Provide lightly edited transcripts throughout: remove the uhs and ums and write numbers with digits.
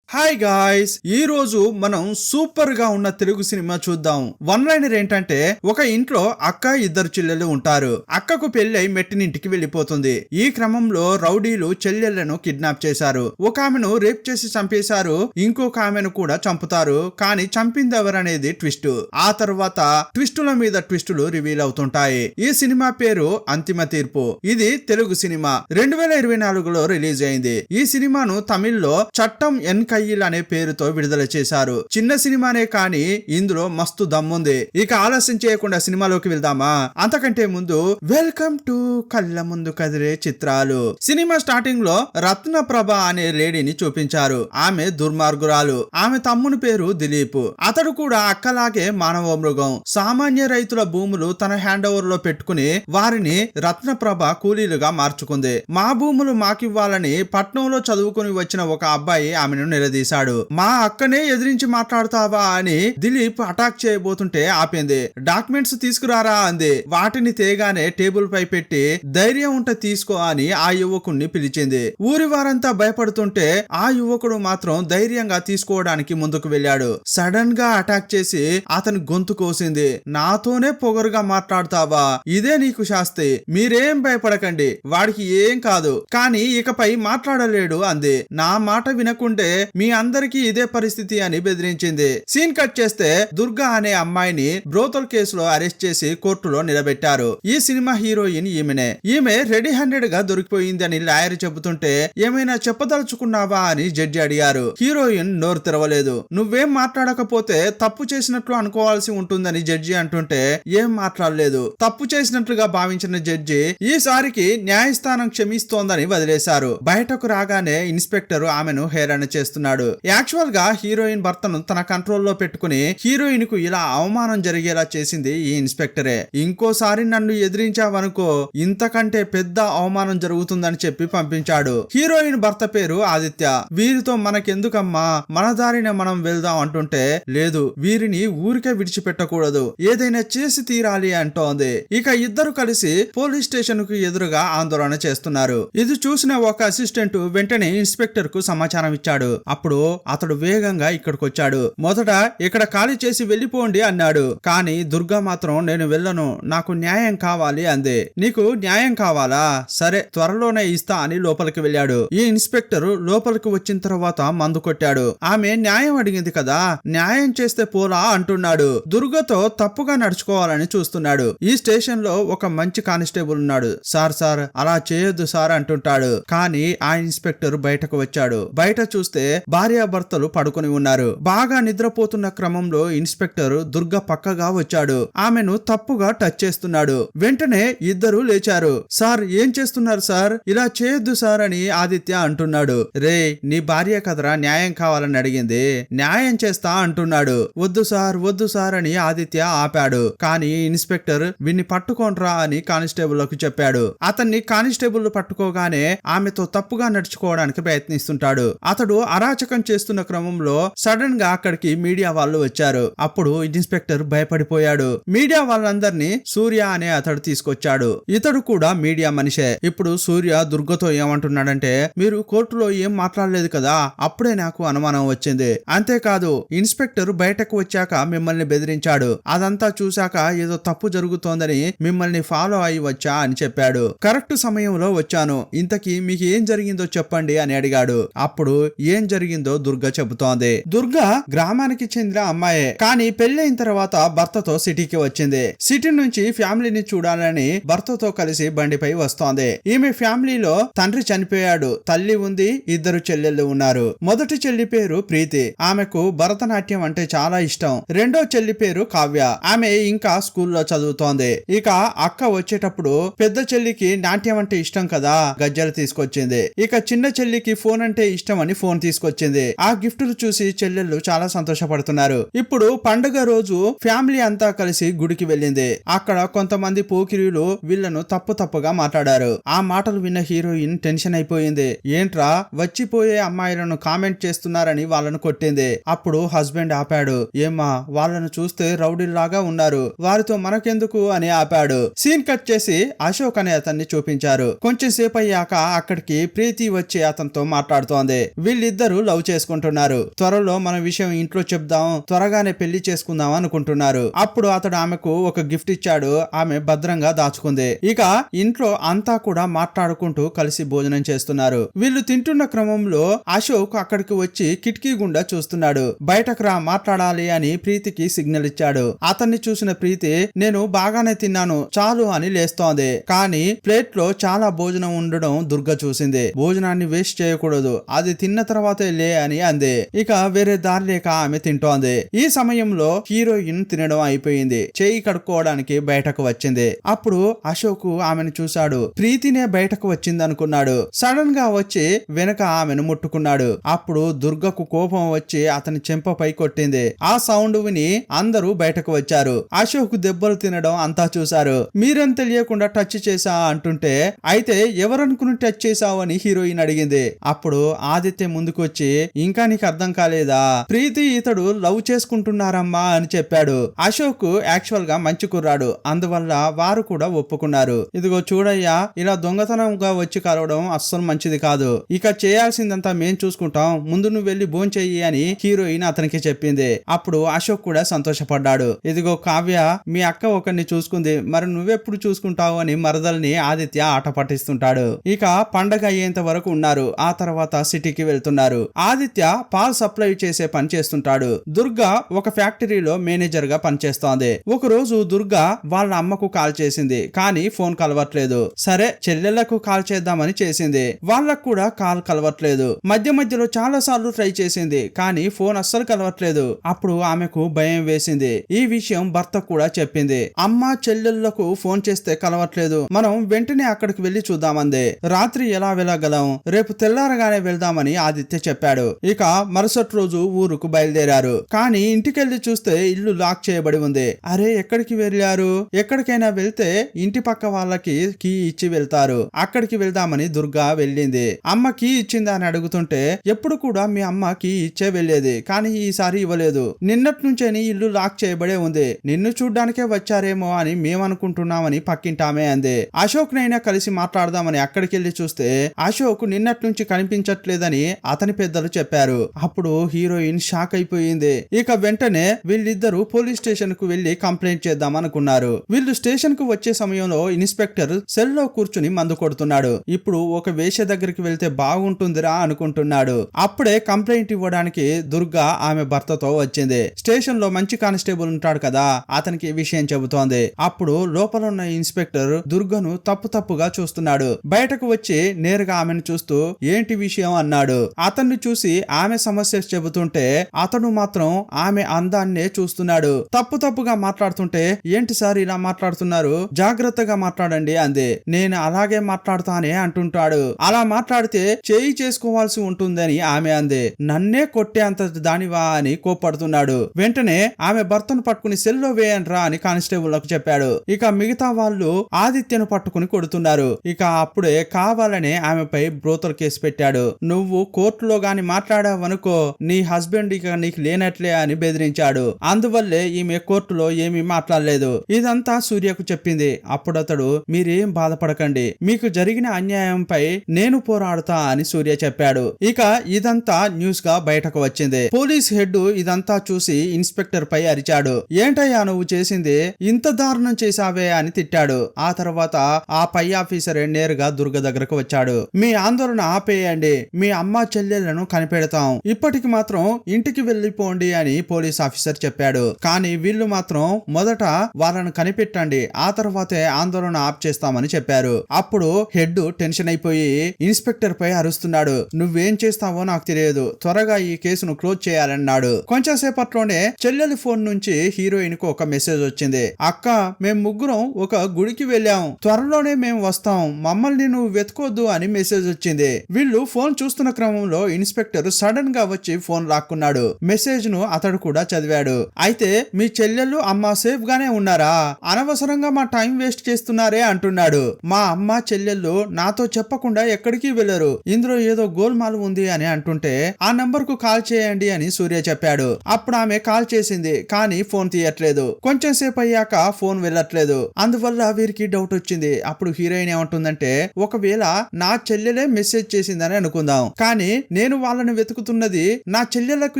Hi guys, ఈ రోజు మనం సూపర్ గా ఉన్న తెలుగు సినిమా చూద్దాం. వన్ లైనర్ ఏంటంటే, ఒక ఇంట్లో అక్క ఇద్దరు చెల్లెలు ఉంటారు. అక్కకు పెళ్ళై మెట్టినింటికి వెళ్ళిపోతుంది. ఈ క్రమంలో రౌడీలు చెల్లెళ్లను కిడ్నాప్ చేశారు. ఒక ఆమెను రేప్ చేసి చంపేశారు, ఇంకొక ఆమెను కూడా చంపుతారు. కానీ చంపింది ఎవరనేది ట్విస్ట్. ఆ తర్వాత ట్విస్టుల మీద ట్విస్టులు రివీల్ అవుతుంటాయి. ఈ సినిమా పేరు అంతిమ తీర్పు. ఇది తెలుగు సినిమా 2024లో రిలీజ్ అయింది. ఈ సినిమాను తమిళ్లో చట్టం ఎన్ కయ్యిల్ అనే పేరుతో విడుదల చేశారు. చిన్న సినిమానే కానీ ఇందులో మస్తు దమ్ముంది. ఇక ఆలస్యం చేయకుండా సినిమాలోకి వెళ్దామా? అంతకంటే ముందు వెల్కమ్ టు కళ్ళ ముందు కదిలే చిత్రాలు. సినిమా స్టార్టింగ్ లో రత్నప్రభ అనే లేడీని చూపించారు. ఆమె దుర్మార్గురాలు. ఆమె తమ్ముని పేరు దిలీప్. అతడు కూడా అక్కలాగే మానవ మృగం. సామాన్య రైతుల భూములు తన హ్యాండ్ ఓవర్ లో పెట్టుకుని వారిని రత్నప్రభ కూలీలుగా మార్చుకుంది. మా భూములు మాకివ్వాలని పట్నంలో చదువుకుని వచ్చిన ఒక అబ్బాయి ఆమెను నిలదీశాడు. మా అక్కనే ఎదిరించి మాట్లాడతావా అని దిలీప్ అటాక్ చేయబోతుంటే ఆపింది. డాక్యుమెంట్స్ తీసుకురారా అంది. వాటిని తేగానే టేబుల్ పై పెట్టి ధైర్యం ఉంటే తీసుకో అని ఆ యువకుణ్ణి పిలిచింది. ఊరి వారంతా భయపడుతుంటే ఆ యువకుడు మాత్రం ధైర్యంగా తీసుకోవడానికి ముందుకు వెళ్ళాడు. సడన్ గా అటాక్ చేసి అతని గొంతు కోసింది. నాతోనే పొగరుగా మాట్లాడతావా? ఇదే నీకు శాస్తి. మీరేం భయపడకండి, వాడికి ఏం కాదు, కానీ ఇకపై మాట్లాడలేడు అంది. నా మాట వినకుంటే మీ అందరికీ ఇదే పరిస్థితి అని బెదిరించింది. సీన్ కట్ చేస్తే దుర్గా అనే అమ్మాయిని బ్రోతల్ కేసులో అరెస్ట్ చేసి కోర్టులో నిలబెట్టారు. ఈ సినిమా హీరోయిన్ ఈమెనే. ఈమె రెడీ హ్యాండెడ్ గా దొరికిపోయింది అని లాయర్ చెబుతుంటే ఏమైనా చెప్పదలుచుకున్నావా అని జడ్జి అడిగారు. హీరోయిన్ నోరు తెరవలేదు. నువ్వేం మాట్లాడకపోతే తప్పు చేసినట్లు అనుకోవాల్సి ఉంటుందని జడ్జి అంటుంటే ఏం మాట్లాడలేదు. తప్పు చేసినట్లుగా భావించిన జడ్జి ఈసారికి న్యాయస్థానం క్షమిస్తోందని వదిలేశారు. బయటకు రాగానే ఇన్స్పెక్టర్ ఆమెను హేళన చేస్తున్నాడు. యాక్చువల్ గా హీరోయిన్ భర్తను తన కంట్రోల్లో పెట్టుకుని హీరోయిన్ కు ఇలా అవమానం జరిగేలా చేసింది ఈ ఇన్స్పెక్టరే. ఇంకోసారి నన్ను ఎదిరించావనుకో ఇంతకంటే పెద్ద అవమానం జరుగుతుందని చెప్పి పంపించాడు. హీరోయిన్ భర్త పేరు ఆదిత్య. వీరితో మనకెందుకమ్మా, మన దారిన మనం వెళ్దాం అంటుంటే లేదు, వీరిని ఊరికే విడిచిపెట్టకూడదు, ఏదైనా చేసి తీరాలి అంటోంది. ఇక ఇద్దరు కలిసి పోలీస్ స్టేషన్ కు ఎదురుగా ఆందోళన చేస్తున్నారు. ఇది చూసిన ఒక అసిస్టెంట్ వెంటనే ఇన్స్పెక్టర్ కు సమాచారం ఇచ్చాడు. అప్పుడు అతడు వేగంగా ఇక్కడికి వచ్చాడు. మొదట ఇక్కడ ఖాళీ చేసి వెళ్ళిపోండి అన్నాడు. కానీ దుర్గా మాత్రం నేను వెళ్ళను, నాకు న్యాయం కావాలి అంది. నీకు న్యాయం కావాలా? సరే త్వరలోనే ఇస్తా అని లోపలికి వెళ్ళాడు. ఈ ఇన్స్పెక్టర్ లోపలికి వచ్చిన తర్వాత మందు కొట్టాడు. ఆమె న్యాయం అడిగింది కదా, న్యాయం చేస్తే పోలా అంటున్నాడు. దుర్గతో తప్పుగా నడుచుకోవాలని చూస్తున్నాడు. ఈ స్టేషన్ లో ఒక మంచి కానిస్టేబుల్ ఉన్నాడు. సార్ సార్ అలా చేయొద్దు సార్ అంటుంటాడు. కానీ ఆ ఇన్స్పెక్టర్ బయటకు వచ్చాడు. బయట చూస్తే భార్యాభర్తలు పడుకొని ఉన్నారు. బాగా నిద్రపోతున్న క్రమంలో ఇన్స్పెక్టర్ దుర్గ పక్కగా వచ్చాడు. ఆమెను తప్పుగా టచ్ చేస్తున్నాడు. వెంటనే ఇద్దరు లేచారు. సార్ ఏం చేస్తున్నారు సార్? ఇలా చేయొద్దు సార్ అని ఆదిత్య అంటున్నాడు. రే నీ భార్య కదరా న్యాయం కావాలని అడిగింది, న్యాయం చేస్తా అంటున్నాడు. వద్దు సార్ అని ఆదిత్య ఆపాడు. కానీ ఇన్స్పెక్టర్ విన్ని పట్టుకోండ్రా అని కానిస్టేబుల్ కు చెప్పాడు. అతన్ని కానిస్టేబుల్ పట్టుకోగానే ఆమెతో తప్పుగా నడుచుకోవడానికి ప్రయత్నిస్తుంటాడు. అతడు అరాచకం చేస్తున్న క్రమంలో సడన్ గా అక్కడికి మీడియా వాళ్ళు వచ్చారు. అప్పుడు ఇన్స్పెక్టర్ భయపడిపోయాడు. మీడియా వాళ్ళందరినీ సూర్య అనే అతడు తీసుకొచ్చాడు. ఇతడు కూడా మీడియా మనిషే. ఇప్పుడు సూర్య దుర్గతో ఏమంటున్నాడంటే, మీరు కోర్టులో ఏం మాట్లాడలేదు కదా, అప్పుడే నాకు అనుమానం వచ్చింది. అంతేకాదు ఇన్స్పెక్టర్ బయటకు వచ్చాక మిమ్మల్ని బెదిరించాడు. అదంతా చూశాక ఏదో తప్పు జరుగుతోందని మిమ్మల్ని ఫాలో అయి వచ్చా అని చెప్పాడు. కరెక్ట్ సమయంలో వచ్చాను. ఇంతకీ మీకు ఏం జరిగిందో చెప్పండి అని అడిగాడు. అప్పుడు ఏం జరిగిందో దుర్గ చెబుతోంది. దుర్గ గ్రామానికి చెందిన అమ్మాయే, కానీ పెళ్లైన తర్వాత భర్తతో సిటీకి వచ్చింది. సిటీ నుంచి ఫ్యామిలీని చూడాలని భర్తతో కలిసి బండిపై వస్తోంది. ఈమె ఫ్యామిలీలో తండ్రి చనిపోయాడు, తల్లి ఉంది, ఇద్దరు చెల్లెళ్ళు ఉన్నారు. మొదటి చెల్లి పేరు ప్రీతి. ఆమెకు భరతనాట్యం అంటే చాలా ఇష్టం. రెండో చెల్లి పేరు కావ్య. ఆమె ఇంకా స్కూల్లో చదువుతోంది. ఇక అక్క వచ్చేటప్పుడు పెద్ద చెల్లికి నాట్యం అంటే ఇష్టం కదా, గజ్జలు తీసుకొచ్చింది. ఇక చిన్న చెల్లికి ఫోన్ అంటే ఇష్టం అని ఫోన్ తీసుకొచ్చింది. ఆ గిఫ్టులు చూసి చెల్లెళ్ళు చాలా సంతోషపడుతున్నారు. ఇప్పుడు పండుగ రోజు ఫ్యామిలీ అంతా కలిసి గుడికి వెళ్ళింది. అక్కడ కొంతమంది పోకిరీలు వీళ్లను తప్పుగా మాట్లాడారు. ఆ మాటలు విన్న హీరోయిన్ టెన్షన్ అయిపోయింది. ఏంట్రా వచ్చిపోయే అమ్మాయిలను కామెంట్ చేస్తున్నారని వాళ్ళను కొట్టింది. అప్పుడు హస్బెండ్ ఆపాడు. ఏమ్మా వాళ్ళను చూస్తే రౌడీల్లాగా ఉన్నారు, వారితో మనకెందుకు అని ఆపాడు. సీన్ కట్ చేసి అశోక్ అనే అతన్ని చూపించారు. కొంచెం సేపు అయ్యాక అక్కడికి ప్రీతి వచ్చి అతనితో మాట్లాడుతోంది. వీళ్ళిద్దరూ లవ్ చేసుకుంటున్నారు. త్వరలో మన విషయం ఇంట్లో చెప్దాం, త్వరగానే పెళ్లి చేసుకుందాం అనుకుంటున్నారు. అప్పుడు అతడు ఆమెకు ఒక గిఫ్ట్ ఇచ్చాడు. ఆమె భద్రంగా దాచుకుంది. ఇక ఇంట్లో అంతా కూడా మాట్లాడుకుంటూ కలిసి భోజనం చేస్తున్నారు. వీళ్ళు తింటున్న క్రమంలో అశోక్ అక్కడికి వచ్చి కిటికీ గుండా చూస్తున్నాడు. బయటకు రా, మాట్లాడాలి అని ప్రీతికి సిగ్నల్ ఇచ్చాడు. అతన్ని చూసిన ప్రీతి నేను బాగానే తిన్నాను చాలు అని లేస్తోంది. కానీ ప్లేట్ లో చాలా భోజనం ఉండడం దుర్గ చూసింది. భోజనాన్ని వేస్ట్ చేయకూడదు, అది తిన్న తర్వాతే లే అని అంది. ఇక వేరే దారి లేక ఆమె తింటోంది. ఈ సమయంలో హీరోయిన్ తినడం అయిపోయింది. చేయి కడుక్కోవడానికి బయటకు వచ్చింది. అప్పుడు అశోక్ ఆమెను చూశాడు. ప్రీతినే బయటకు వచ్చింది అనుకున్నాడు. సడన్ గా వచ్చి వెనక ఆమెను ముట్టుకున్నాడు. అప్పుడు దుర్గకు కోపం వచ్చి అతని చెంపపై కొట్టింది. ఆ సౌండ్ విని అందరూ బయటకు వచ్చారు. అశోక్ దెబ్బలు తినడం అంతా చూశారు. మీరేం తెలియకుండా టచ్ చేసా అంటుంటే అయితే ఎవరనుకుని టచ్ చేసావు అని హీరోయిన్ అడిగింది. అప్పుడు ఆదిత్య ముందుకొచ్చి ఇంకా నీకు అర్థం కాలేదా, ప్రీతి ఇతడు లవ్ చేసుకుంటున్నారమ్మా అని చెప్పాడు. అశోక్ యాక్చువల్ గా మంచి కుర్రాడు, అందువల్ల వారు కూడా ఒప్పుకున్నారు. ఇదిగో చూడయ్యా, ఇలా దొంగతనంగా వచ్చి కలవడం అస్సలు మంచిది కాదు. ఇక చేయాల్సిందంతా మేం చూసుకుంటాం, ముందు నువ్వు వెళ్లి భోంచెయ్యి అని హీరోయిన్ అతనికి చెప్పింది. అప్పుడు అశోక్ కూడా సంతోషపడ్డాడు. ఇదిగో కావ్య, మీ అక్క ఒకరిని చూసుకుంది, మరి నువ్వెప్పుడు చూసుకుంటావు అని మరదల్ని ఆదిత్య ఆట పట్టిస్తుంటాడు. ఇక పండగ అయ్యేంత వరకు ఉన్నారు. ఆ తర్వాత సిటీకి వెళ్తున్నారు. ఆదిత్య పాల్ సప్లై చేసే పని చేస్తుంటాడు. దుర్గా ఒక ఫ్యాక్టరీలో మేనేజర్ గా పనిచేస్తోంది. ఒక రోజు దుర్గా వాళ్ళ అమ్మకు కాల్ చేసింది, కానీ ఫోన్ కలవట్లేదు. సరే చెల్లెళ్లకు కాల్ చేద్దామని చేసింది. వాళ్ళకు కూడా కాల్ కలవట్లేదు. మధ్య మధ్యలో చాలా సార్లు ట్రై చేసింది, కానీ ఫోన్ అస్సలు కలవట్లేదు. అప్పుడు ఆమెకు భయం వేసింది. ఈ విషయం భర్త కూడా చెప్పింది. అమ్మ చెల్లెళ్లకు ఫోన్ చేస్తే కలవట్లేదు, మనం వెంటనే అక్కడికి వెళ్లి చూద్దామంది. రాత్రి ఎలా వెళ్ళగలం, రేపు తెల్లారగానే వెళ్దామని ఆదిత్య చెప్పాడు. ఇక మరుసటి రోజు ఊరుకు బయలుదేరారు. కానీ ఇంటికెళ్లి చూస్తే ఇల్లు లాక్ చేయబడి ఉంది. అరే ఎక్కడికి వెళ్ళారు, ఎక్కడికైనా వెళ్తే ఇంటి పక్క వాళ్ళకి కీ ఇచ్చి వెళ్తారు, అక్కడికి వెళ్దామని దుర్గా వెళ్ళింది. అమ్మ కీ ఇచ్చిందా అని అడుగుతుంటే ఎప్పుడు కూడా మీ అమ్మ కీ ఇచ్చే వెళ్ళేది, కానీ ఈసారి ఇవ్వలేదు, నిన్నటి నుంచేని ఇల్లు లాక్ చేయబడే ఉంది, నిన్ను చూడ్డానికే వచ్చారేమో అని మేమనుకుంటున్నామని పక్కింటామే అంది. అశోక్ నైనా కలిసి మాట్లాడదామని అక్కడికి వెళ్లి చూస్తే అశోక్ నిన్నటి నుంచి కనిపించట్లేదని అతని పెద్దలు చెప్పారు. అప్పుడు హీరోయిన్ షాక్ అయిపోయింది. ఇక వెంటనే వీళ్ళిద్దరూ పోలీస్ స్టేషన్ కు వెళ్లి కంప్లైంట్ చేద్దాం అనుకున్నారు. వీళ్ళు స్టేషన్ కు వచ్చే సమయంలో ఇన్స్పెక్టర్ సెల్ లో కూర్చుని మందు కొడుతున్నాడు. ఇప్పుడు ఒక వేశ్య దగ్గరికి వెళ్తే బాగుంటుందిరా అనుకుంటున్నాడు. అప్పుడే కంప్లైంట్ ఇవ్వడానికి దుర్గా ఆమె భర్తతో వచ్చింది. స్టేషన్ లో మంచి కానిస్టేబుల్ ఉంటాడు కదా, అతనికి ఈ విషయం చెబుతోంది. అప్పుడు లోపల ఉన్న ఇన్స్పెక్టర్ దుర్గను తప్పుగా చూస్తున్నాడు. బయటకు వచ్చి నేరుగా ఆమెను చూస్తూ ఏంటి విషయం అన్నాడు. అతన్ని చూసి ఆమె సమస్య చెబుతుంటే అతను మాత్రం ఆమె అందాన్నే చూస్తున్నాడు. తప్పుగా మాట్లాడుతుంటే ఏంటి సార్ ఇలా మాట్లాడుతున్నారు, జాగ్రత్తగా మాట్లాడండి అంది. నేను అలాగే మాట్లాడుతానే అంటుంటాడు. అలా మాట్లాడితే చేయి చేసుకోవాల్సి ఉంటుందని ఆమె అంది. నన్నే కొట్టే అంత దానివా అని కోప్పడుతున్నాడు. వెంటనే ఆమె భర్తను పట్టుకుని సెల్లో వేయండ్రా అని కానిస్టేబుల్ లకు చెప్పాడు. ఇక మిగతా వాళ్ళు ఆదిత్యను పట్టుకుని కొడుతున్నారు. ఇక అప్పుడే కావాలనే ఆమెపై బ్రోతల్ కేసు పెట్టాడు. నువ్వు కోర్టులో గాని మాట్లాడావనుకో నీ హస్బెండ్ ఇక నీకు లేనట్లే అని బెదిరించాడు. అందువల్లే ఈమె కోర్టులో ఏమీ మాట్లాడలేదు. ఇదంతా సూర్యకు చెప్పింది. అప్పుడతడు మీరేం బాధపడకండి, మీకు జరిగిన అన్యాయంపై నేను పోరాడుతా అని సూర్య చెప్పాడు. ఇక ఇదంతా న్యూస్ గా బయటకు వచ్చింది. పోలీస్ హెడ్ ఇదంతా చూసి ఇన్స్పెక్టర్ పై అరిచాడు. ఏంటయ్యా నువ్వు చేసింది, ఇంత దారుణం చేశావే అని తిట్టాడు. ఆ తర్వాత ఆ పై ఆఫీసరే నేరుగా దుర్గ దగ్గరకు వచ్చాడు. మీ ఆందోళన ఆపేయండి, మీ అమ్మ చెల్లెళ్లను కనిపెడతాం, ఇప్పటికి మాత్రం ఇంటికి వెళ్లిపోండి అని పోలీస్ ఆఫీసర్ చెప్పాడు. కానీ వీళ్ళు మాత్రం మొదట వాళ్ళను కనిపెట్టండి, ఆ తర్వాతే ఆందోళన ఆప్ చేస్తామని చెప్పారు. అప్పుడు హెడ్ టెన్షన్ అయిపోయి ఇన్స్పెక్టర్ పై అరుస్తున్నాడు. నువ్వేం చేస్తావో నాకు తెలియదు, త్వరగా ఈ కేసును క్లోజ్ చేయాలన్నాడు. కొంచెం సేపట్లోనే చెల్లెలి ఫోన్ నుంచి హీరోయిన్ కు ఒక మెసేజ్ వచ్చింది. అక్క, మేము ముగ్గురం ఒక గుడికి వెళ్ళాం, త్వరలోనే మేము వస్తాం, మమ్మల్ని నువ్వు వెతుకోద్దు అని మెసేజ్ వచ్చింది. వీళ్ళు ఫోన్ చూస్తున్న క్రమంలో ఇన్స్పెక్టర్ సడన్ గా వచ్చి ఫోన్ లాక్కున్నాడు. మెసేజ్ ను అతడు కూడా చదివాడు. అయితే మీ చెల్లెళ్ళు అమ్మ సేఫ్ గానే ఉన్నారా, అనవసరంగా మా టైం వేస్ట్ చేస్తున్నారే అంటున్నాడు. మా అమ్మ చెల్లెళ్ళు నాతో చెప్పకుండా ఎక్కడికి వెళ్లరు, ఇందులో ఏదో గోల్మాల్ ఉంది అని అంటుంటే ఆ నంబర్ కు కాల్ చేయండి అని సూర్య చెప్పాడు. అప్పుడు ఆమె కాల్ చేసింది, కానీ ఫోన్ తీయట్లేదు. కొంచెం సేపు అయ్యాక ఫోన్ వెళ్ళట్లేదు. అందువల్ల వీరికి డౌట్ వచ్చింది. అప్పుడు హీరోయిన్ ఏమంటుందంటే ఒకవేళ నా చెల్లెలే మెసేజ్ చేసిందని అనుకుందాం, కానీ నేను నేను వాళ్ళని వెతుకుతున్నది నా చెల్లెళ్లకు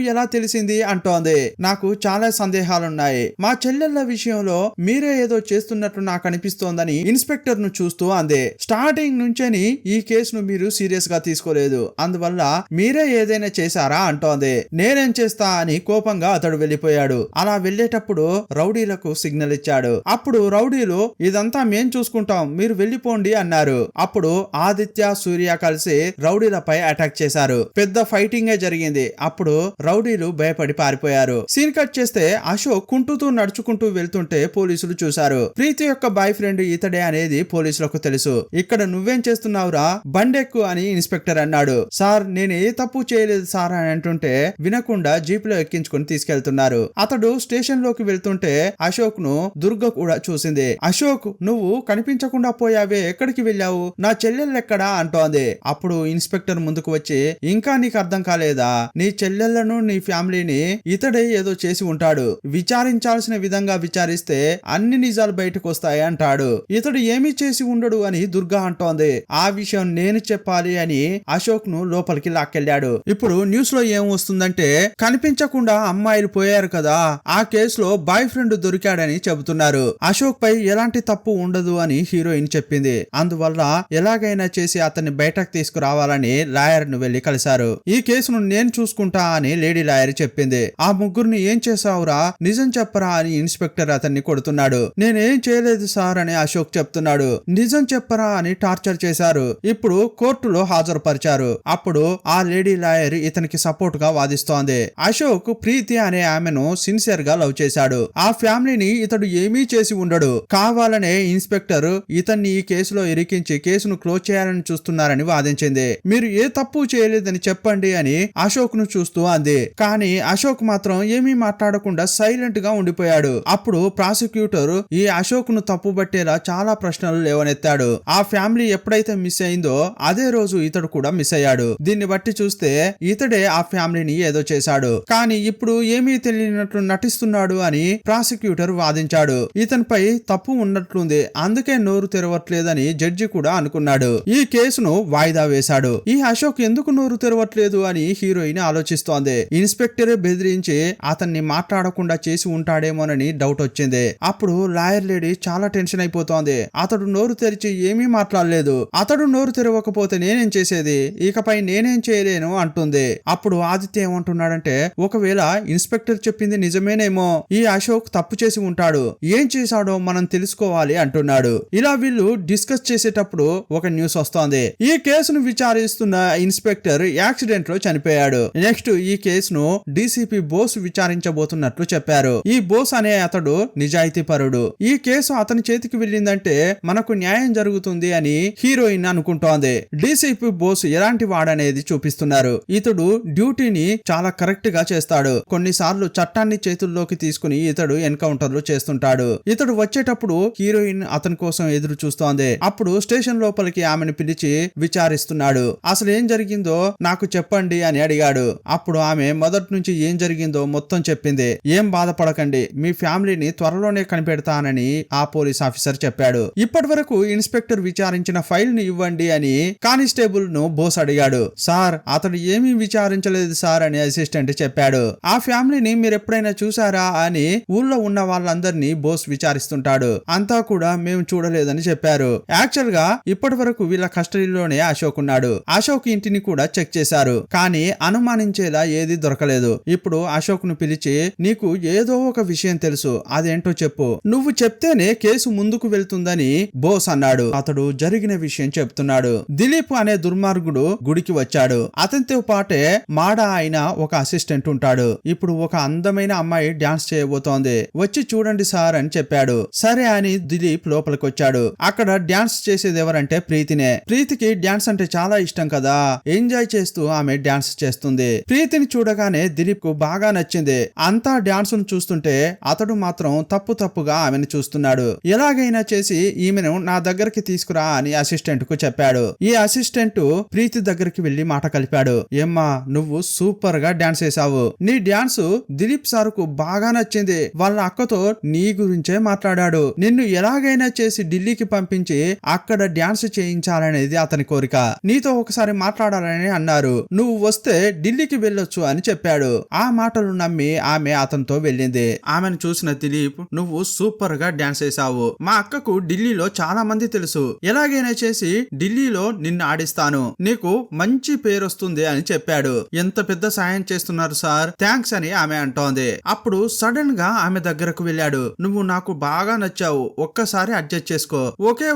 ఎలా తెలిసింది అంటోంది. నాకు చాలా సందేహాలున్నాయి. మా చెల్లెళ్ల విషయంలో మీరే ఏదో చేస్తున్నట్లు నాకు అనిపిస్తోందని ఇన్స్పెక్టర్ ను చూస్తూ అంది. స్టార్టింగ్ నుంచేని ఈ కేసును మీరు సీరియస్ గా తీసుకోలేదు, అందువల్ల మీరే ఏదైనా చేశారా అంటోంది. నేనేం చేస్తా అని కోపంగా అతడు వెళ్లిపోయాడు. అలా వెళ్లేటప్పుడు రౌడీలకు సిగ్నల్ ఇచ్చాడు. అప్పుడు రౌడీలు ఇదంతా మేం చూసుకుంటాం, మీరు వెళ్లిపోండి అన్నారు. అప్పుడు ఆదిత్య, సూర్య కలిసి రౌడీలపై అటాక్ చేశారు. పెద్ద ఫైటింగే జరిగింది. అప్పుడు రౌడీలు భయపడి పారిపోయారు. సీన్ కట్ చేస్తే అశోక్ కుంటుతూ నడుచుకుంటూ వెళ్తుంటే పోలీసులు చూశారు. ప్రీతి యొక్క బాయ్ ఫ్రెండ్ ఇతడే అనేది పోలీసులకు తెలుసు. ఇక్కడ నువ్వేం చేస్తున్నావురా, బండెక్కు అని ఇన్స్పెక్టర్ అన్నాడు. సార్ నేను ఏ తప్పు చేయలేదు సార్ అని అంటుంటే వినకుండా జీప్ లో ఎక్కించుకుని తీసుకెళ్తున్నారు. అతడు స్టేషన్ లోకి వెళ్తుంటే అశోక్ ను దుర్గ కూడా చూసింది. అశోక్ నువ్వు కనిపించకుండా పోయావే, ఎక్కడికి వెళ్ళావు, నా చెల్లెళ్ళెక్కడా అంటోంది. అప్పుడు ఇన్స్పెక్టర్ ముందుకు వచ్చి ఇంకా నీకు అర్థం కాలేదా, నీ చెల్లెళ్లను నీ ఫ్యామిలీని ఇతడే ఏదో చేసి ఉంటాడు, విచారించాల్సిన విధంగా విచారిస్తే అన్ని నిజాలు బయటకు వస్తాయి అంటాడు. ఇతడు ఏమీ చేసి ఉండడు అని దుర్గా అంటోంది. ఆ విషయం నేను చెప్పాలి అని అశోక్ ను లోపలికి లాక్కెళ్ళాడు. ఇప్పుడు న్యూస్ లో ఏం వస్తుందంటే కనిపించకుండా అమ్మాయిలు పోయారు కదా, ఆ కేసులో బాయ్ ఫ్రెండ్ దొరికాడని చెబుతున్నారు. అశోక్ పై ఎలాంటి తప్పు ఉండదు అని హీరోయిన్ చెప్పింది. అందువల్ల ఎలాగైనా చేసి అతన్ని బయటకు తీసుకురావాలని లాయర్ ను వెళ్లి కలిశారు. ఈ కేసును నేను చూసుకుంటా అని లేడీ లాయర్ చెప్పింది. ఆ ముగ్గురిని ఏం చేసావురా, నిజం చెప్పరా అని ఇన్స్పెక్టర్ అతన్ని కొడుతున్నాడు. నేనేం చేయలేదు సార్ అని అశోక్ చెప్తున్నాడు. నిజం చెప్పరా అని టార్చర్ చేశారు. ఇప్పుడు కోర్టులో హాజరుపరిచారు. అప్పుడు ఆ లేడీ లాయర్ ఇతనికి సపోర్ట్ గా వాదిస్తోంది. అశోక్ ప్రీతి అనే ఆమెను సిన్సియర్ గా లవ్ చేశాడు. ఆ ఫ్యామిలీని ఇతడు ఏమీ చేసి ఉండడు, కావాలనే ఇన్స్పెక్టర్ ఇతన్ని ఈ కేసులో ఇరికించి కేసును క్లోజ్ చేయాలని చూస్తున్నారని వాదించింది. మీరు ఏ తప్పు చేయలేదని చెప్పండి అని అశోక్ ను చూస్తూ అంది. కానీ అశోక్ మాత్రం ఏమీ మాట్లాడకుండా సైలెంట్ గా ఉండిపోయాడు. అప్పుడు ప్రాసిక్యూటర్ ఈ అశోక్ ను తప్పు పట్టేలా చాలా ప్రశ్నలు లేవనెత్తాడు. ఆ ఫ్యామిలీ ఎప్పుడైతే మిస్ అయిందో అదే రోజు ఇతడు కూడా మిస్ అయ్యాడు. దీన్ని బట్టి చూస్తే ఇతడే ఆ ఫ్యామిలీని ఏదో చేశాడు, కానీ ఇప్పుడు ఏమీ తెలియనట్లు నటిస్తున్నాడు అని ప్రాసిక్యూటర్ వాదించాడు. ఇతనిపై తప్పు ఉన్నట్లుంది, అందుకే నోరు తెరవట్లేదని జడ్జి కూడా అనుకున్నాడు. ఈ కేసును వాయిదా వేశాడు. ఈ అశోక్ ఎందుకు నోరు తెరవట్లేదు అని హీరోయిన్ ఆలోచిస్తోంది. ఇన్స్పెక్టరే బెదిరించి అతన్ని మాట్లాడకుండా చేసి ఉంటాడేమోనని డౌట్ వచ్చింది. అప్పుడు లాయర్ లేడీ చాలా టెన్షన్ అయిపోతోంది. అతడు నోరు తెరిచి ఏమీ మాట్లాడలేదు, అతడు నోరు తెరవకపోతే నేనేం చేసేది, ఇకపై నేనేం చేయలేను అంటుంది. అప్పుడు ఆదిత్య ఏమంటున్నాడంటే ఒకవేళ ఇన్స్పెక్టర్ చెప్పింది నిజమేనేమో, ఈ అశోక్ తప్పు చేసి ఉంటాడు, ఏం చేశాడో మనం తెలుసుకోవాలి అంటున్నాడు. ఇలా వీళ్ళు డిస్కస్ చేసేటప్పుడు ఒక న్యూస్ వస్తోంది. ఈ కేసును విచారిస్తున్న ఇన్స్పెక్టర్ యాక్సిడెంట్ లో చనిపోయాడు. నెక్స్ట్ ఈ కేసును డీసీపీ బోస్ విచారించబోతున్నట్లు చెప్పారు. ఈ బోస్ అనే అతడు నిజాయితీ పరుడు. ఈ కేసు అతని చేతికి వెళ్ళిందంటే మనకు న్యాయం జరుగుతుంది అని హీరోయిన్ అనుకుంటోంది. డీసీపీ బోస్ ఎలాంటి వాడనేది చూపిస్తున్నారు. ఇతడు డ్యూటీని చాలా కరెక్ట్ గా చేస్తాడు. కొన్నిసార్లు చట్టాన్ని చేతుల్లోకి తీసుకుని ఇతడు ఎన్కౌంటర్లు చేస్తుంటాడు. ఇతడు వచ్చేటప్పుడు హీరోయిన్ అతని కోసం ఎదురు చూస్తోంది. అప్పుడు స్టేషన్ లోపలికి ఆమెను పిలిచి విచారిస్తున్నాడు. అసలు ఏం జరిగిందో నాకు చెప్పండి అని అడిగాడు. అప్పుడు ఆమె మొదటి నుంచి ఏం జరిగిందో మొత్తం చెప్పింది. ఏం బాధపడకండి, మీ ఫ్యామిలీని త్వరలోనే కనిపెడతానని ఆ పోలీస్ ఆఫీసర్ చెప్పాడు. ఇప్పటి వరకు ఇన్స్పెక్టర్ విచారించిన ఫైల్ ని ఇవ్వండి అని కానిస్టేబుల్ ను బోస్ అడిగాడు. సార్ అతడు ఏమీ విచారించలేదు సార్ అని అసిస్టెంట్ చెప్పాడు. ఆ ఫ్యామిలీని మీరు ఎప్పుడైనా చూసారా అని ఊళ్ళో ఉన్న వాళ్ళందరినీ బోస్ విచారిస్తుంటాడు. అంతా కూడా మేము చూడలేదని చెప్పారు. యాక్చువల్ గా ఇప్పటి వరకు వీళ్ళ కస్టడీలోనే అశోక్ ఉన్నాడు. అశోక్ ఇంటిని కూడా చెక్ చేశారు, కానీ అనుమానించేలా ఏది దొరకలేదు. ఇప్పుడు అశోక్ ను పిలిచి నీకు ఏదో ఒక విషయం తెలుసు, అదేంటో చెప్పు, నువ్వు చెప్తేనే కేసు ముందుకు వెళ్తుందని బోస్ అన్నాడు. అతడు జరిగిన విషయం చెప్తున్నాడు. దిలీప్ అనే దుర్మార్గుడు గుడికి వచ్చాడు. అతనితో పాటే మాడ అయిన ఒక అసిస్టెంట్ ఉంటాడు. ఇప్పుడు ఒక అందమైన అమ్మాయి డాన్స్ చేయబోతోంది, వచ్చి చూడండి సార్ అని చెప్పాడు. సరే అని దిలీప్ లోపలికి వచ్చాడు. అక్కడ డాన్స్ చేసేది ఎవరంటే ప్రీతినే. ప్రీతికి డాన్స్ అంటే చాలా ఇష్టం కదా, ఎంజాయ్ చేస్తూ ఆమె డాన్స్ చేస్తుంది. ప్రీతిని చూడగానే దిలీప్ కు బాగా నచ్చింది. అంతా డాన్స్ ను చూస్తుంటే అతడు మాత్రం తప్పుగా ఆమెను చూస్తున్నాడు. ఎలాగైనా చేసి ఈమెను నా దగ్గరికి తీసుకురా అని అసిస్టెంట్ కు చెప్పాడు. ఈ అసిస్టెంట్ ప్రీతి దగ్గరికి వెళ్లి మాట కలిపాడు. ఏమ్మా నువ్వు సూపర్ గా డాన్స్ చేసావు, నీ డాన్స్ దిలీప్ సార్ కు బాగా నచ్చింది, వాళ్ళ అక్కతో నీ గురించే మాట్లాడాడు, నిన్ను ఎలాగైనా చేసి ఢిల్లీకి పంపించి అక్కడ డాన్స్ చేయించాలనేది అతని కోరిక, నీతో ఒకసారి మాట్లాడాలని అన్నారు. చేశారు, నువ్వు వస్తే ఢిల్లీకి వెళ్ళొచ్చు అని చెప్పాడు. ఆ మాటలు నమ్మి ఆమె అతనితో వెళ్ళింది. ఆమెను చూసిన దిలీప్, నువ్వు సూపర్ గా డాన్స్ చేసావు, మా అక్కకు ఢిల్లీలో చాలా మంది తెలుసు, ఎలాగైనా చేసి ఢిల్లీలో నిన్ను ఆడిస్తాను, నీకు మంచి పేరు వస్తుంది అని చెప్పాడు. ఎంత పెద్ద సాయం చేస్తున్నారు సార్, థ్యాంక్స్ అని ఆమె అంటోంది. అప్పుడు సడన్ గా ఆమె దగ్గరకు వెళ్ళాడు. నువ్వు నాకు బాగా నచ్చావు, ఒక్కసారి అడ్జస్ట్ చేసుకో,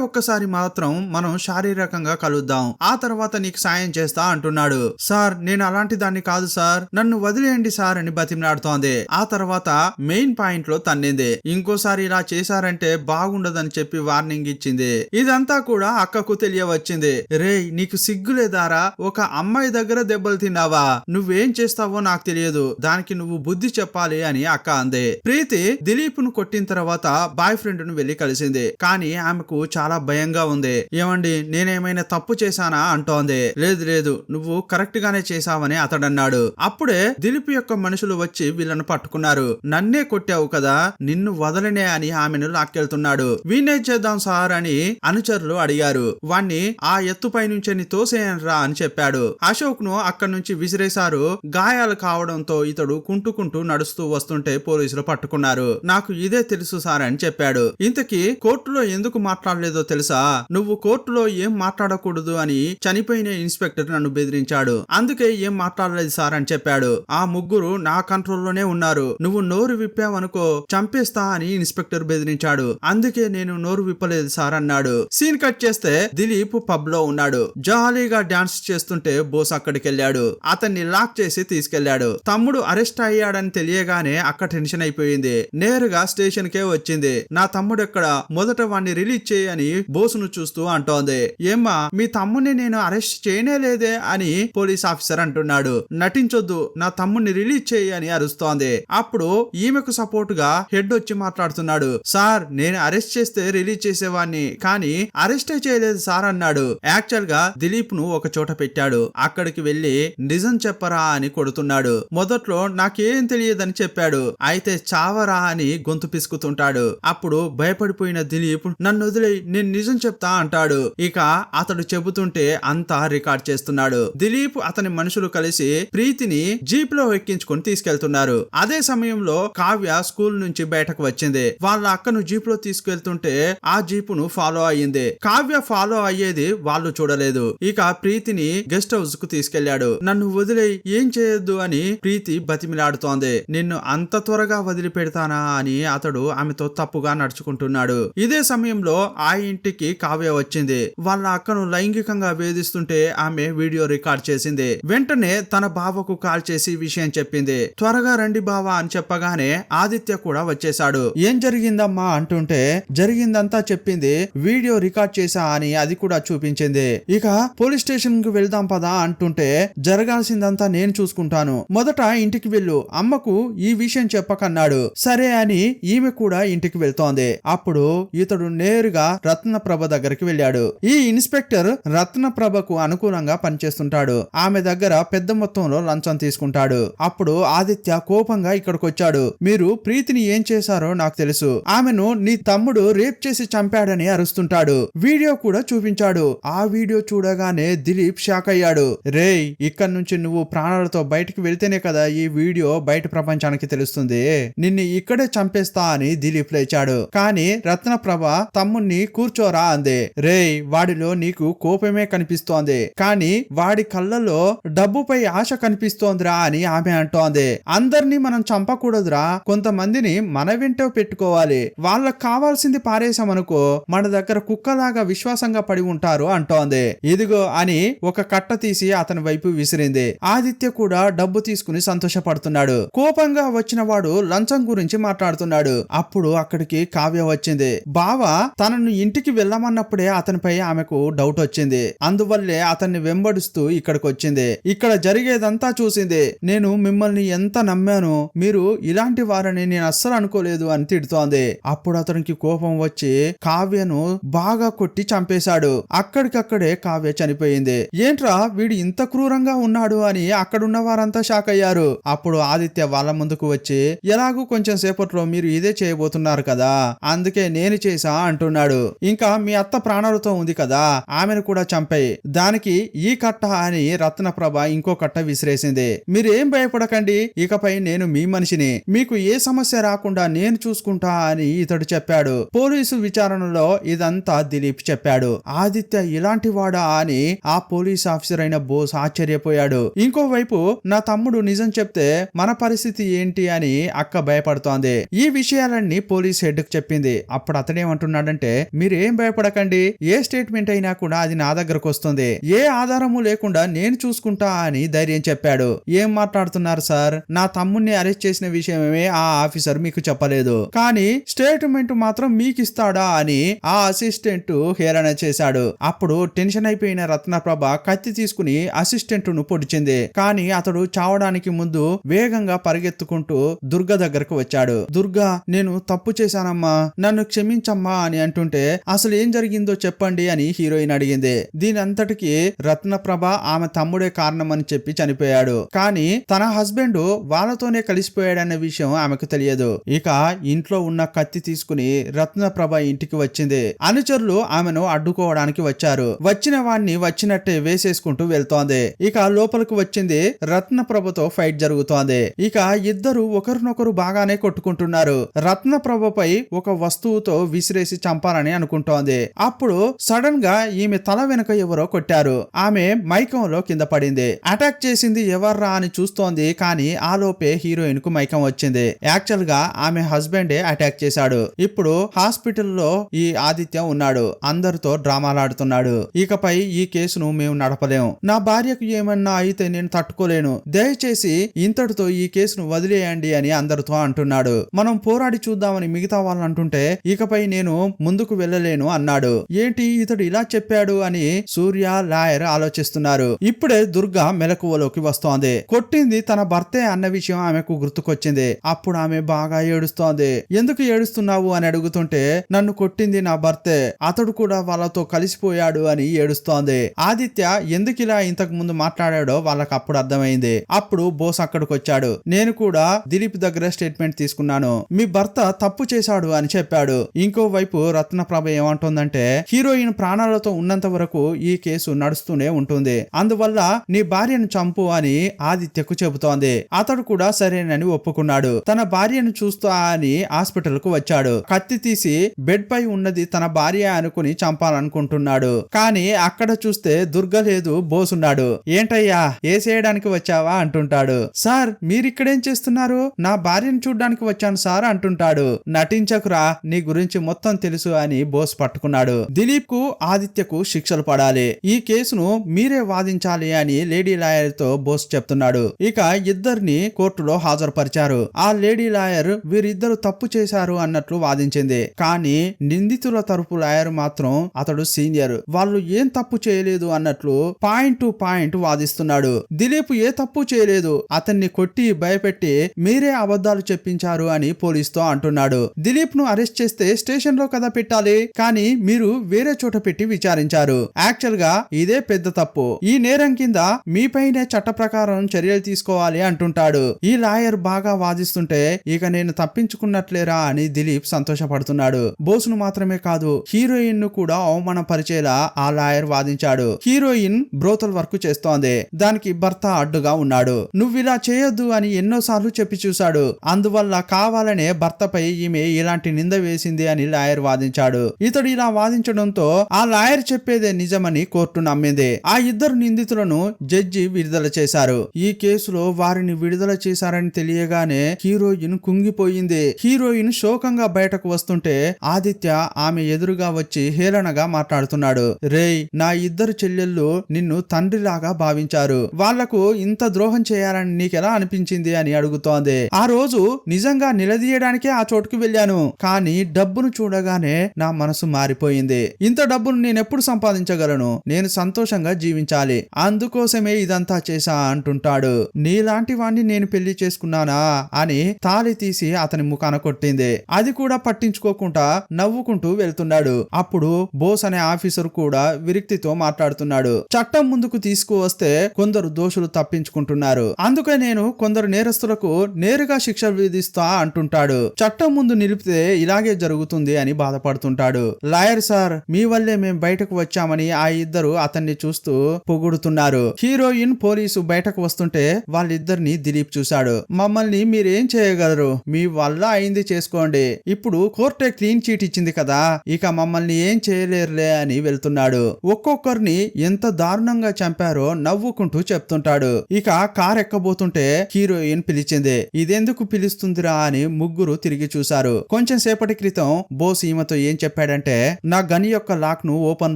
ఒక్కసారి మాత్రం మనం శారీరకంగా కలుద్దాం, ఆ తర్వాత నీకు సాయం చేస్తా అంటున్నాడు. సార్ నేను అలాంటి దాన్ని కాదు సార్, నన్ను వదిలేయండి సార్ అని బతిమలాడుతోంది. ఆ తర్వాత మెయిన్ పాయింట్ లో తన్నింది. ఇంకోసారి ఇలా చేశారంటే బాగుండదని చెప్పి వార్నింగ్ ఇచ్చింది. ఇదంతా కూడా అక్కకు తెలియవచ్చింది. రే నీకు సిగ్గు లేదారా, ఒక అమ్మాయి దగ్గర దెబ్బలు తిన్నావా, నువ్వేం చేస్తావో నాకు తెలియదు, దానికి నువ్వు బుద్ధి చెప్పాలి అని అక్క అంది. ప్రీతి దిలీప్ ను కొట్టిన తర్వాత బాయ్ ఫ్రెండ్ ను వెళ్లి కలిసింది. కానీ ఆమెకు చాలా భయంగా ఉంది. ఏమండి నేనేమైనా తప్పు చేశానా అంటోంది. లేదు లేదు నువ్వు కరెక్ట్ గానే చేశావని అతడన్నాడు. అప్పుడే దిలీప్ యొక్క మనుషులు వచ్చి వీళ్ళను పట్టుకున్నారు. నన్నే కొట్టావు కదా, నిన్ను వదలనే అని ఆమెను లాక్కెళ్తున్నాడు. వీణే చేద్దాం సార్ అని అనుచరులు అడిగారు. వాణ్ణి ఆ ఎత్తుపై నుంచి తోసేయనరా అని చెప్పాడు. అశోక్ ను అక్కడి నుంచి విసిరేశారు. గాయాలు కావడంతో ఇతడు కుంటుకుంటూ నడుస్తూ వస్తుంటే పోలీసులు పట్టుకున్నారు. నాకు ఇదే తెలుసు సార్ అని చెప్పాడు. ఇంతకీ కోర్టులో ఎందుకు మాట్లాడలేదో తెలుసా, నువ్వు కోర్టులో ఏం మాట్లాడకూడదు అని చనిపోయిన ఇన్స్పెక్టర్ నన్ను బెదిరించాడు, అందుకే ఏం మాట్లాడలేదు సార్ అని చెప్పాడు. ఆ ముగ్గురు నా కంట్రోల్లోనే ఉన్నారు, నువ్వు నోరు విప్పావనుకో చంపేస్తా అని ఇన్స్పెక్టర్ బెదిరించాడు, అందుకే నేను నోరు విప్పలేదు సార్ అన్నాడు. సీన్ కట్ చేస్తే దిలీప్ పబ్ లో ఉన్నాడు. జాలీగా డాన్స్ చేస్తుంటే బోస్ అక్కడికి వెళ్ళాడు. అతన్ని లాక్ చేసి తీసుకెళ్లాడు. తమ్ముడు అరెస్ట్ అయ్యాడని తెలియగానే అక్క టెన్షన్ అయిపోయింది. నేరుగా స్టేషన్ కే వచ్చింది. నా తమ్ముడు ఎక్కడ, మొదట వాణ్ణి రిలీజ్ చేయని బోసును చూస్తూ అంటోంది. ఏమ్మా మీ తమ్ముడిని నేను అరెస్ట్ చేయనే లేదే అని పోలీస్ ఆఫీసర్ అంటున్నాడు. నటించొద్దు, నా తమ్ముడిని రిలీజ్ చేయి అని అరుస్తోంది. అప్పుడు ఈమెకు సపోర్ట్ గా హెడ్ వచ్చి మాట్లాడుతున్నాడు. సార్ నేను అరెస్ట్ చేస్తే రిలీజ్ చేసేవాడిని, కానీ అరెస్టే చేయలేదు సార్ అన్నాడు. యాక్చువల్ గా దిలీప్ ను ఒక చోట పెట్టాడు. అక్కడికి వెళ్లి నిజం చెప్పరా అని కొడుతున్నాడు. మొదట్లో నాకేం తెలియదని చెప్పాడు. అయితే చావరా అని గొంతు పిసుకుతుంటాడు. అప్పుడు భయపడిపోయిన దిలీప్ నన్ను వదిలే నేను నిజం చెప్తా అంటాడు. ఇక అతడు చెబుతుంటే అంతా రికార్డ్ చేస్తున్నాడు. దిలీప్ అతని మనుషులు కలిసి ప్రీతిని జీప్ లో ఎక్కించుకొని తీసుకెళ్తున్నారు. అదే సమయంలో కావ్య స్కూల్ నుంచి బయటకు వచ్చింది. వాళ్ళ అక్కను జీప్ లో తీసుకెళ్తుంటే ఆ జీపును ఫాలో అయ్యింది. కావ్య ఫాలో అయ్యేది వాళ్ళు చూడలేదు. ఇక ప్రీతిని గెస్ట్ హౌస్ కు తీసుకెళ్లాడు. నన్ను వదిలే ఏం చేయొద్దు అని ప్రీతి బతిమిలాడుతోంది. నిన్ను అంత త్వరగా వదిలిపెడతానా అని అతడు ఆమెతో తప్పుగా నడుచుకుంటున్నాడు. ఇదే సమయంలో ఆ ఇంటికి కావ్య వచ్చింది. వాళ్ళ అక్కను లైంగికంగా వేధిస్తుంటే ఆమె వీడియో రికార్డ్ చేసింది. వెంటనే తన బావకు కాల్ చేసి విషయం చెప్పింది. త్వరగా రండి బావా అని చెప్పగానే ఆదిత్య కూడా వచ్చేశాడు. ఏం జరిగిందమ్మా అంటుంటే జరిగిందంతా చెప్పింది, వీడియో రికార్డ్ చేశా అని అది కూడా చూపించింది. ఇక పోలీస్ స్టేషన్ కు వెళ్దాం పదా అంటుంటే జరగాల్సిందంతా నేను చూసుకుంటాను, మొదట ఇంటికి వెళ్ళు, అమ్మకు ఈ విషయం చెప్పకన్నాడు. సరే అని ఈమె కూడా ఇంటికి వెళ్తోంది. అప్పుడు ఇతడు నేరుగా రత్నప్రభ దగ్గరికి వెళ్ళాడు. ఈ ఇన్స్పెక్టర్ రత్నప్రభకు అనుకూలంగా పనిచేస్తుంటాడు. ఆమె దగ్గర పెద్ద మొత్తంలో లంచం తీసుకుంటాడు. అప్పుడు ఆదిత్య కోపంగా ఇక్కడికి వచ్చాడు. మీరు ప్రీతిని ఏం చేశారో నాకు తెలుసు, ఆమెను నీ తమ్ముడు రేప్ చేసి చంపాడని అరుస్తుంటాడు. వీడియో కూడా చూపించాడు. ఆ వీడియో చూడగానే దిలీప్ షాక్ అయ్యాడు. రేయ్ ఇక్కడ నుంచి నువ్వు ప్రాణాలతో బయటికి వెళ్తేనే కదా ఈ వీడియో బయట ప్రపంచానికి తెలుస్తుంది, నిన్ను ఇక్కడే చంపేస్తా అని దిలీప్ లేచాడు. కానీ రత్నప్రభ తమ్ముణ్ణి కూర్చోరా అంది. రేయ్ వాడిలో నీకు కోపమే కనిపిస్తోంది, కానీ వాడి కళ్ళలో డబ్బుపై ఆశ కనిపిస్తోందిరా అని ఆమె అంటోంది. అందరినీ మనం చంపకూడదురా, కొంతమందిని మన వెంట పెట్టుకోవాలి, వాళ్ళకు కావాల్సింది పారేసామనుకో మన దగ్గర కుక్కలాగా విశ్వాసంగా పడి ఉంటారు అంటోంది. ఇదిగో అని ఒక కట్ట తీసి అతని వైపు విసిరింది. ఆదిత్య కూడా డబ్బు తీసుకుని సంతోషపడుతున్నాడు. కోపంగా వచ్చిన వాడు లంచం గురించి మాట్లాడుతున్నాడు. అప్పుడు అక్కడికి కావ్య వచ్చింది. బావ తనను ఇంటికి వెళ్ళమన్నప్పుడే అతనిపై ఆమెకు డౌట్ వచ్చింది. అందువల్లే అతన్ని వెంబడిస్తూ ఇక్కడికి వచ్చింది. ఇక్కడ జరిగేదంతా చూసింది. నేను మిమ్మల్ని ఎంత నమ్మాను, మీరు ఇలాంటి వారని నేను అస్సలు అనుకోలేదు అని తిడుతోంది. అప్పుడు అతనికి కోపం వచ్చి కావ్యను బాగా కొట్టి చంపేశాడు. అక్కడికక్కడే కావ్య చనిపోయింది. ఏంట్రా వీడు ఇంత క్రూరంగా ఉన్నాడు అని అక్కడున్న వారంతా షాక్ అయ్యారు. అప్పుడు ఆదిత్య వాళ్ళ ముందుకు వచ్చి ఎలాగూ కొంచెం సేపట్లో మీరు ఇదే చేయబోతున్నారు కదా, అందుకే నేను చేసా అంటున్నాడు. ఇంకా మీ అత్త ప్రాణాలతో ఉంది కదా, ఆమెను కూడా చంపాయి, దానికి ఈ కట్ట అని అని రత్నప్రభ ఇంకో కట్ట విసిరేసింది. మీరేం భయపడకండి, ఇకపై నేను మీ మనిషిని, మీకు ఏ సమస్య రాకుండా నేను చూసుకుంటా అని ఇతడు చెప్పాడు. పోలీసు విచారణలో ఇదంతా దిలీప్ చెప్పాడు. ఆదిత్య ఇలాంటి వాడా అని ఆ పోలీస్ ఆఫీసర్ అయిన బోస్ ఆశ్చర్యపోయాడు. ఇంకోవైపు నా తమ్ముడు నిజం చెప్తే మన పరిస్థితి ఏంటి అని అక్క భయపడుతోంది. ఈ విషయాలన్నీ పోలీస్ హెడ్ కు చెప్పింది. అప్పుడు అతడేమంటున్నాడంటే, మీరేం భయపడకండి, ఏ స్టేట్మెంట్ అయినా కూడా అది నా దగ్గరకు వస్తుంది, ఏ ఆధారము లేకుండా నేను చూసుకుంటా అని ధైర్యం చెప్పాడు. ఏం మాట్లాడుతున్నారు సార్, నా తమ్ముడిని అరెస్ట్ చేసిన విషయమే ఆ ఆఫీసర్ మీకు చెప్పలేదు, కానీ స్టేట్మెంట్ మాత్రం మీకు ఇస్తాడా అని ఆ అసిస్టెంట్ హేళన చేశాడు. అప్పుడు టెన్షన్ అయిపోయిన రత్నప్రభ కత్తి తీసుకుని అసిస్టెంట్ ను పొడిచింది. కానీ అతడు చావడానికి ముందు వేగంగా పరిగెత్తుకుంటూ దుర్గ దగ్గరకు వచ్చాడు. దుర్గా, నేను తప్పు చేశానమ్మా, నన్ను క్షమించమ్మా అని అంటుంటే, అసలు ఏం జరిగిందో చెప్పండి అని హీరోయిన్ అడిగింది. దీని అంతటికి రత్నప్రభ ఆమె తమ్ముడే కారణమని చెప్పి చనిపోయాడు, కానీ తన హస్బెండ్ వాళ్ళతోనే కలిసిపోయాడన్న విషయం ఆమెకు తెలియదు. ఇక ఇంట్లో ఉన్న కత్తి తీసుకుని రత్నప్రభ ఇంటికి వచ్చింది. అనుచరులు ఆమెను అడ్డుకోవడానికి వచ్చారు. వచ్చిన వాణ్ణి వచ్చినట్టే వేసేసుకుంటూ వెళ్తోంది. ఇక లోపలికి వచ్చింది రత్నప్రభతో ఫైట్ జరుగుతోంది. ఇక ఇద్దరు ఒకరినొకరు బాగానే కొట్టుకుంటున్నారు. రత్నప్రభపై ఒక వస్తువుతో విసిరేసి చంపాలని అనుకుంటోంది. అప్పుడు సడన్ గా ఈమె తల వెనుక ఎవరో కొట్టారు. ఆమె మైకంలో కింద పడింది. అటాక్ చేసింది ఎవర్రా అని చూస్తోంది, కానీ ఆలోపే హీరోయిన్ కు మైకం వచ్చింది. యాక్చువల్ గా ఆమె హస్బెండే అటాక్ చేశాడు. ఇప్పుడు హాస్పిటల్లో ఈ ఆదిత్య ఉన్నాడు, అందరితో డ్రామాలాడుతున్నాడు. ఇకపై ఈ కేసును మేము నడపలేం, నా భార్యకు ఏమన్నా అయితే నేను తట్టుకోలేను, దయచేసి ఇంతటితో ఈ కేసును వదిలేయండి అని అందరితో అంటున్నాడు. మనం పోరాడి చూద్దామని మిగతా వాళ్ళు అంటుంటే, ఇకపై నేను ముందుకు వెళ్ళలేను అన్నాడు. ఏంటి ఇతడు ఇలా చెప్పాడు అని సూర్య, లాయర్ ఆలోచిస్తున్నారు. ఇప్పుడే దుర్గా మెలకువలోకి వస్తోంది. కొట్టింది తన భర్తే అన్న విషయం ఆమెకు గుర్తుకొచ్చింది. అప్పుడు ఆమె బాగా ఏడుస్తోంది. ఎందుకు ఏడుస్తున్నావు అని అడుగుతుంటే, నన్ను కొట్టింది నా భర్తే, అతడు కూడా వాళ్ళతో కలిసిపోయాడు అని ఏడుస్తోంది. ఆదిత్య ఎందుకిలా ఇంతకు ముందు మాట్లాడాడో వాళ్ళకి అప్పుడు అర్థమైంది. అప్పుడు బోస్ అక్కడికి వచ్చాడు. నేను కూడా దిలీప్ దగ్గర స్టేట్మెంట్ తీసుకున్నాను, మీ భర్త తప్పు చేశాడు అని చెప్పాడు. ఇంకోవైపు రత్నప్రభ ఏమంటుందంటే, హీరోయిన్ ప్రాణాలతో ఉన్నంత వరకు ఈ కేసు నడుస్తూనే ఉంటుంది, అందువల్ల నీ భార్యను చంపు అని ఆదిత్యకు చెబుతోంది. అతడు కూడా సరేనని ఒప్పుకున్నాడు. తన భార్యను చూస్తా అని హాస్పిటల్ కు వచ్చాడు. కత్తి తీసి బెడ్ పై ఉన్నది తన భార్య అనుకుని చంపాలనుకుంటున్నాడు. కానీ అక్కడ చూస్తే దుర్గ లేదు, బోసున్నాడు. ఏంటయ్యా ఏసేయడానికి వచ్చావా అంటుంటాడు. సార్ మీరిక్కడేం చేస్తున్నారు, నా భార్యను చూడ్డానికి వచ్చాను సార్ అంటుంటాడు. నటించకురా, నీ గురించి మొత్తం తెలుసు అని బోస్ పట్టుకున్నాడు. దిలీప్ కు ఆదిత్యకు శిక్షలు పడాలి, ఈ కేసును మీరే వాదించాలి అని లేడీ లాయర్ తో బోస్ చెప్తున్నాడు. ఇక ఇద్దరిని కోర్టులో హాజరుపరిచారు. ఆ లేడీ లాయర్ వీరిద్దరు తప్పు చేశారు అన్నట్లు వాదించింది. కానీ నిందితుల తరపు లాయర్ మాత్రం అతడు సీనియర్, వాళ్ళు ఏం తప్పు చేయలేదు అన్నట్లు పాయింట్ టు పాయింట్ వాదిస్తున్నాడు. దిలీప్ ఏ తప్పు చేయలేదు, అతన్ని కొట్టి భయపెట్టి మీరే అబద్ధాలు చెప్పించారు అని పోలీసుతో అంటున్నాడు. దిలీప్ ను అరెస్ట్ చేస్తే స్టేషన్ లో కదా పెట్టాలి, కానీ మీరు వేరే చోట పెట్టి విచారించారు. యాక్చువల్ గా ఇదే పెద్ద తప్పు, ఈ నేరం కింద మీపైనే చట్ట ప్రకారం చర్యలు తీసుకోవాలి అంటుంటాడు. ఈ లాయర్ బాగా వాదిస్తుంటే, ఇక నేను తప్పించుకున్నట్లేరా అని దిలీప్ సంతోషపడుతున్నాడు. బోసును మాత్రమే కాదు, హీరోయిన్ ను కూడా అవమానపరిచేలా ఆ లాయర్ వాదించాడు. హీరోయిన్ బ్రోతల్ వర్క్ చేస్తోంది, దానికి భర్త అడ్డుగా ఉన్నాడు. నువ్విలా చేయొద్దు అని ఎన్నోసార్లు చెప్పి చూశాడు, అందువల్ల కావాలనే భర్తపై ఈమె ఇలాంటి నింద వేసింది అని లాయర్ వాదించాడు. ఇతడు ఇలా వాదించడంతో ఆ లాయర్ చెప్పేదే నిజమని కోర్టు నమ్మింది. ఆ ఇద్దరు నిందితులను జడ్జి విడుదల చేశారు. ఈ కేసులో వారిని విడుదల చేశారని తెలియగానే హీరోయిన్ కుంగిపోయింది. హీరోయిన్ శోకంగా బయటకు వస్తుంటే ఆదిత్య ఆమె ఎదురుగా వచ్చి హేళనగా మాట్లాడుతున్నాడు. రేయ్, నా ఇద్దరు చెల్లెళ్ళు నిన్ను తండ్రిలాగా భావించారు, వాళ్లకు ఇంత ద్రోహం చేయాలని నీకెలా అనిపించింది అని అడుగుతోంది. ఆ రోజు నిజంగా నిలదీయడానికే ఆ చోటుకు వెళ్ళాను, కానీ డబ్బును చూడగానే నా మనసు మారిపోయింది. ఇంత డబ్బును నేనెప్పుడు సంపాదించగలను, నేను సంతోషంగా జీవించాలి, అందుకోసమే ఇదంతా చేశా అంటుంటాడు. నీలాంటి వాణ్ణి నేను పెళ్లి చేసుకున్నానా అని తాళి తీసి అతని ముఖాన కొట్టింది. అది కూడా పట్టించుకోకుండా నవ్వుకుంటూ వెళ్తున్నాడు. అప్పుడు బోస్ అనే ఆఫీసర్ కూడా విరక్తితో మాట్లాడుతున్నాడు. చట్టం ముందుకు తీసుకువస్తే కొందరు దోషులు తప్పించుకుంటున్నారు, అందుకే నేను కొందరు నేరస్తులకు నేరుగా శిక్ష విధిస్తా అంటుంటాడు. చట్టం ముందు నిలిపితే ఇలాగే జరుగుతుంది అని బాధపడుతుంటాడు. లాయర్ సార్, మీ వల్లే మేం బయటకు వచ్చామని ఆ ఇద్దరు అతన్ని చూస్తూ పొగుడుతున్నారు. హీరోయిన్ పోలీసు బయటకు వస్తుంటే వాళ్ళిద్దరిని దిలీప్ చూశాడు. మమ్మల్ని మీరేం చేయగలరు, మీ వల్ల అయింది చేసుకోండి, ఇప్పుడు కోర్టే క్లీన్ చీట్ ఇచ్చింది కదా, ఇక మమ్మల్ని ఏం చేయలేరులే అని వెళ్తున్నాడు. ఒక్కొక్కరిని ఎంత దారుణంగా చంపారో నవ్వుకుంటూ చెప్తుంటాడు. ఇక కార్ ఎక్కబోతుంటే హీరోయిన్ పిలిచింది. ఇదెందుకు పిలుస్తుందిరా అని ముగ్గురు తిరిగి చూశారు. కొంచెం సేపటి క్రితం బోస్ ఈమెతో ఏం చెప్పాడంటే, నా గన్ యొక్క లాక్ ను ఓపెన్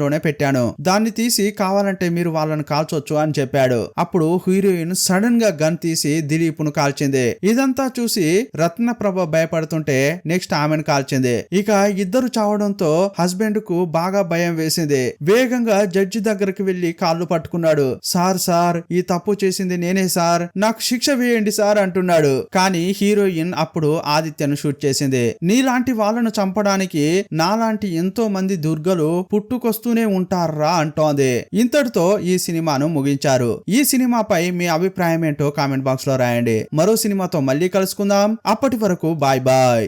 లోనే పెట్టాను, దాన్ని తీసి కావాలంటే మీరు వాళ్ళని కాల్చొచ్చు అని చెప్పాడు. అప్పుడు హీరోయిన్ సడన్ గా గన్ తీసి దిలీప్ ను కాల్చింది. ఇదంతా చూసి రత్నప్రభ భయపడుతుంటే నెక్స్ట్ ఆమెను కాల్చింది. ఇక ఇద్దరు చావడంతో హస్బెండ్ కు బాగా భయం వేసింది. వేగంగా జడ్జి దగ్గరికి వెళ్లి కాళ్ళు పట్టుకున్నాడు. సార్ ఈ తప్పు చేసింది నేనే సార్, నాకు శిక్ష వేయండి సార్ అంటున్నాడు. కానీ హీరోయిన్ అప్పుడు ఆదిత్యను షూట్ చేసింది. నీలాంటి వాళ్ళను చంపడానికి నాలాంటి ఎంతో మంది దుర్గలు పుట్టుకొస్తూనే ఉంటారా అంటోంది. ఇంతటితో ఈ సినిమాను ముగించారు. ఈ సినిమాపై మీ అభిప్రాయం ఏంటో కామెంట్ బాక్స్ లో రాయండి. మరో సినిమాతో మళ్ళీ కలుసుకుందాం. అప్పటి వరకు బాయ్ బాయ్.